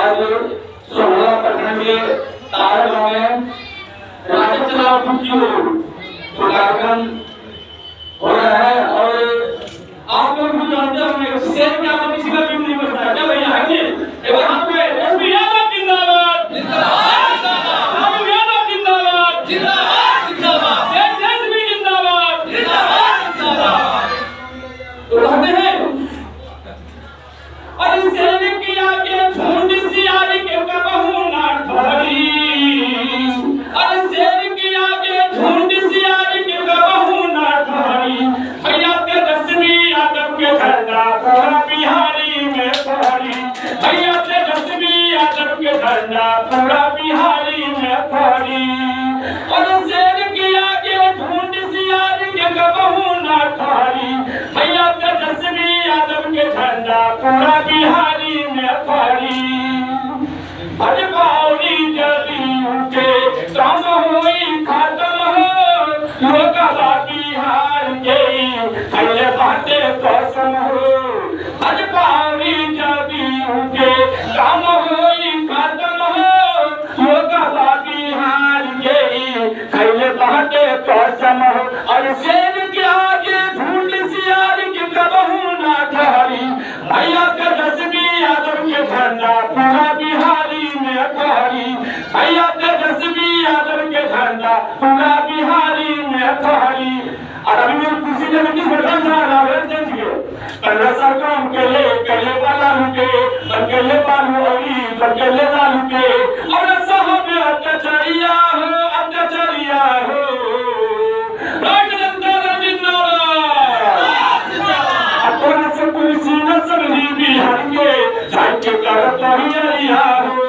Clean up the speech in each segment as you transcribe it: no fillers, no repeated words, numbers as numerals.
आज सोहला प्रखंड के तारा गांव में राजद चुनाव की कार्यक्रम हो रहा है और आप लोग भी जानते होंगे शेर क्या किसी का भी नहीं बचता क्या भैया है ये एक बार हाथ में एसपी यादव जिंदाबाद जिंदाबाद रामू यादव जिंदाबाद जिंदाबाद जिंदाबाद एसपी जिंदाबाद जिंदाबाद जिंदाबाद तो कहते हैं और शेर की आगे झुंड सियारी के कबहू ना ठहरी और शेर की आगे झुंड सियारी के कबहू ना ठहरी भैया तेजस्वी यादव के झंडा पूरा बिहारी में फहरी भैया तेजस्वी यादव के झंडा पूरा बिहारी में फहरी और शेर की आगे झुंड सियारी के कबहू ना ठहरी भैया तेजस्वी यादव के झंडा पूरा बिहारी में फहरी भजपावरी जदयू के काम होई खत्म हो लोकसभा बिहार के पहले बातें कसम हो भजपावरी जदयू के काम होई खत्म हो लोकसभा बिहार के पहले बातें कसम हो और शेर के आगे झूठ सियार के कबहू ना ठहरी भैया तेजस्वी यादव के झंडा पूरा बिहारी में फहरी भैया तेजस्वी यादव के झंडा पूरा बिहारी में फहरी और अभी मैं खुशी जब किस बटन जा रहा है देख के 15 साल का उनके वाला रुके बंकेले बालू औरी बंकेले लालू के और साहब अत्याचारिया हो राजनंदन जिंदाबाद अपन से कुर्सी न समझी बिहार के जाके करत हिया हो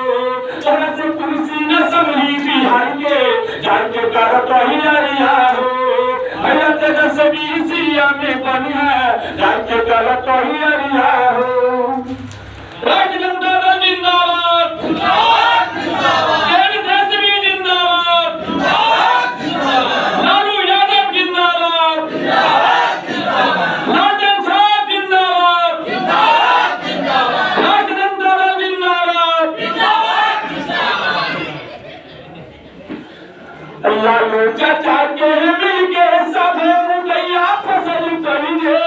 अपन से कुर्सी न समझी बिहार के जाके करत हिया हो भैया तेजस्वी सिया में बनिया जाके करत हिया हो राजनंदन जिंदाबाद जिंदाबाद जिंदाबाद तेजस्वी जिंदाबाद जिंदाबाद जिंदाबाद लालू यादव जिंदाबाद जिंदाबाद जिंदाबाद लालटेन साहब जिंदाबाद जिंदाबाद जिंदाबाद राजनंदन जिंदाबाद जिंदाबाद जिंदाबाद लालू चाचा के मिलके सब मुदैया फसल करेंगे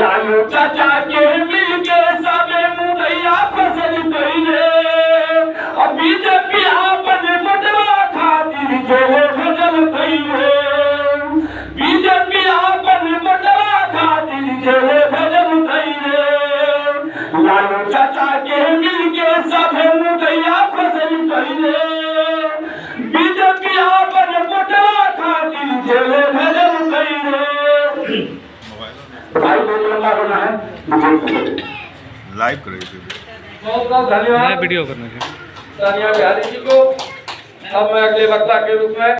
लालू चाचा के मिलके सब मुदैया फसल करेंगे और बीजेपी अपन बटवा खातिर जेल भेजल करेंगे बीजेपी अपन बटवा खातिर जेल भेजल करेंगे लालू चाचा के मिलके सब मुदैया फसल करेंगे बीजेपी अपन बटवा खातिर जेल भेजल करेंगे भाई बोल रहा है लाइव करेंगे बहुत बहुत धन्यवाद वीडियो करने के तानिया बिहारी जी को। अब मैं अगले वक्ता के रूप में